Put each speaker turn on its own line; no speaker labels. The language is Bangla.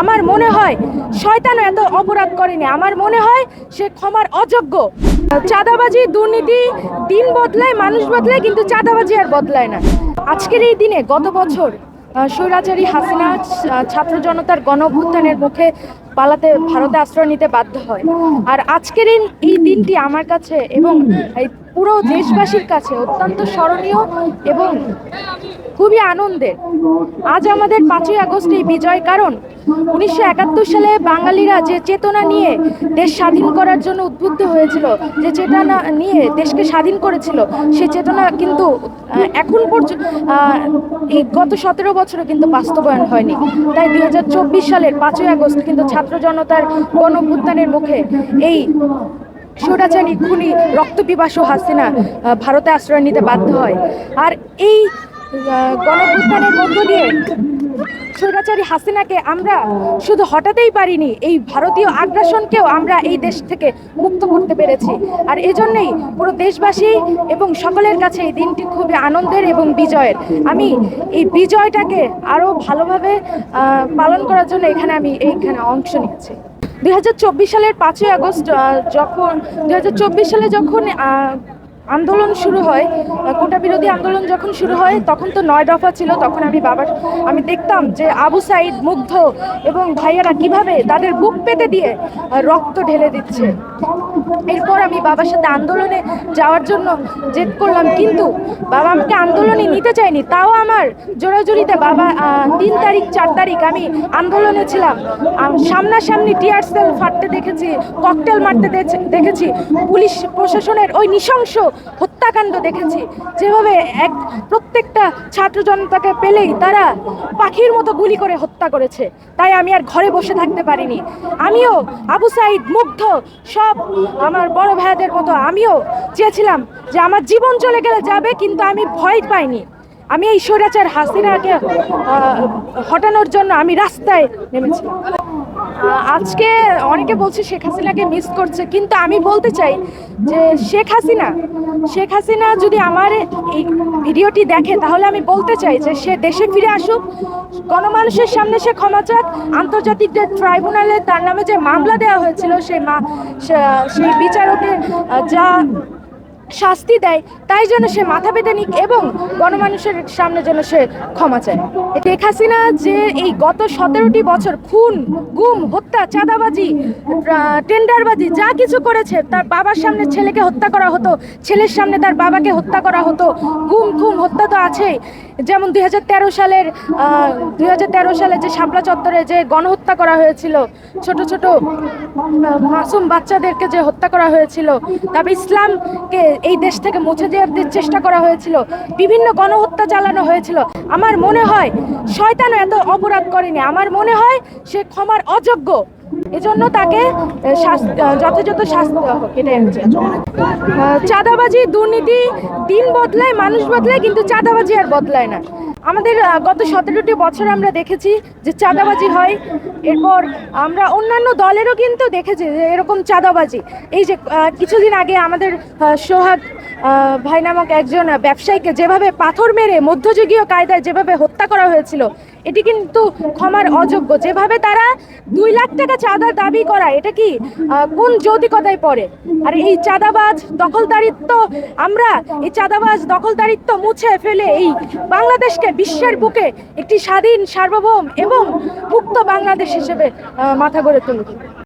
আমার মনে হয় শয়তানও এত অপরাধ করেনি। আমার মনে হয় সে ক্ষমার অযোগ্য। চাঁদাবাজি, দুর্নীতি দিন বদলায়, মানুষ বদলায়, কিন্তু চাঁদাবাজি আর বদলায় না। আজকের এই দিনে গত বছর স্বৈরাচারী হাসিনা ছাত্র জনতার গণ অভ্যুত্থানের মুখে পালাতে ভারতে আশ্রয় নিতে বাধ্য হয়। আর আজকের এই দিনটি আমার কাছে এবং এই পুরো দেশবাসীর কাছে অত্যন্ত স্মরণীয় এবং খুবই আনন্দের। আজ আমাদের 5ই আগস্ট এই বিজয়, কারণ 1971 সালে বাঙালিরা যে চেতনা নিয়ে দেশ স্বাধীন করার জন্য উদ্বুদ্ধ হয়েছিল, যে চেতনা নিয়ে দেশকে স্বাধীন করেছিল, সে চেতনা কিন্তু এখন পর্যন্ত এই গত 17 বছরে কিন্তু বাস্তবায়ন হয়নি। তাই 2024 সালের 5ই আগস্ট কিন্তু ছাত্র জনতার গণ অভ্যুত্থানের মুখে এই স্বৈরাচারী খুনি রক্তপিপাসু হাসিনা ভারতে আশ্রয় নিতে বাধ্য হয়। আর এই গণ অভ্যুত্থানের মধ্য দিয়ে স্বৈরাচারী হাসিনাকে আমরা শুধু হটাতেই পারিনি, এই ভারতীয় আগ্রাসনকেও আমরা এই দেশ থেকে মুক্ত করতে পেরেছি। আর এজন্যই পুরো দেশবাসী এবং সকলের কাছে এই দিনটি খুবই আনন্দের এবং বিজয়ের। আমি এই বিজয়টাকে আরও ভালোভাবে পালন করার জন্য এইখানে অংশ নিচ্ছি। 2024 সালের 5ই আগস্ট যখন 2024 সালে যখন আন্দোলন শুরু হয়, কোটা বিরোধী আন্দোলন যখন শুরু হয়, তখন তো 9 দফা ছিল। তখন আমি দেখতাম যে আবু সাইদ, মুগ্ধ এবং ভাইয়ারা কিভাবে তাদের বুক পেতে দিয়ে রক্ত ঢেলে দিচ্ছে। এরপর আমি বাবার সাথে আন্দোলনে যাওয়ার জন্য জেদ করলাম, কিন্তু বাবা আমাকে আন্দোলনে নিতে চায়নি। তাও আমার জোরাজুরিতে বাবা 3 তারিখ 4 তারিখ আমি আন্দোলনে ছিলাম। সামনাসামনি টিয়ার সেল ফাটতে দেখেছি, ককটেল মারতে দেখেছি, পুলিশ প্রশাসনের ওই নৃশংস হত্যাকাণ্ড দেখেছি, যেভাবে প্রত্যেকটা ছাত্র জনতাকে পেলেই তারা পাখির মতো গুলি করে হত্যা করেছে। তাই আমি আর ঘরে বসে থাকতে পারিনি। আমিও আবু সাইদ, মুগ্ধ সব আমার বড় ভাইদের মতো আমিও চেয়েছিলাম যে আমার জীবন চলে গেলে যাবে, কিন্তু আমি ভয় পাইনি। আমি এই স্বৈরাচার হাসিনাকে হটানোর জন্য আমি রাস্তায় নেমেছিলাম। আজকে অনেকে বলছে শেখ হাসিনাকে মিস করছে, কিন্তু আমি বলতে চাই যে শেখ হাসিনা যদি আমার এই ভিডিওটি দেখে, তাহলে আমি বলতে চাই যে সে দেশে ফিরে আসুক, গণমানুষের সামনে সে ক্ষমা চাক। আন্তর্জাতিক যে ট্রাইব্যুনালে তার নামে যে মামলা দেওয়া হয়েছিল, সেই বিচারকে যা শাস্তি দেয়, তাই যেন সে মাথা পেতে নিক এবং গণমানুষের সামনে যেন সে ক্ষমা চায়। শেখ হাসিনা যে এই গত 17টি বছর খুন, গুম, হত্যা, চাঁদাবাজি, টেন্ডারবাজি যা কিছু করেছে, তার বাবার সামনে ছেলেকে হত্যা করা হতো, ছেলের সামনে তার বাবাকে হত্যা করা হতো, গুম খুম হত্যা তো আছেই। যেমন 2013 সালে যে শাপলা চত্বরে যে গণহত্যা করা হয়েছিল, ছোট ছোট মাসুম বাচ্চাদেরকে যে হত্যা করা হয়েছিল, তারপর ইসলামকে এই দেশ থেকে মুছে দেওয়ার চেষ্টা করা হয়েছিল, বিভিন্ন গণহত্যা চালানো হয়েছিল। আমার মনে হয় শয়তানও এত অপরাধ করেনি। আমার মনে হয় সে ক্ষমার অযোগ্য। এজন্য তাকে যথাযথ শাস্তি দেওয়া হোক। এটাই চাঁদাবাজি, দুর্নীতি দিন বদলায়, মানুষ বদলায়, কিন্তু চাঁদাবাজি আর বদলায় না। আমাদের গত 17টি বছর আমরা দেখেছি যে চাঁদাবাজি হয়। এরপর আমরা অন্যান্য দলেরও কিন্তু দেখেছি যে এরকম চাঁদাবাজি। এই যে কিছুদিন আগে আমাদের সোহাগ ভাই নামক একজন ব্যবসায়ীকে যেভাবে পাথর মেরে মধ্যযুগীয় কায়দায় যেভাবে হত্যা করা হয়েছিল, এটি কিন্তু ক্ষমার অযোগ্য। যেভাবে তারা 2 লাখ টাকা চাঁদা দাবি করা, এটা কি কোন যৌতিকতায় পড়ে? আর এই চাঁদাবাজ দখলদারিত্ব, আমরা এই চাঁদাবাজ দখলদারিত্ব মুছে ফেলে এই বাংলাদেশকে বিশ্বের বুকে একটি স্বাধীন, সার্বভৌম এবং মুক্ত বাংলাদেশ হিসেবে মাথা গড়ে তুলব।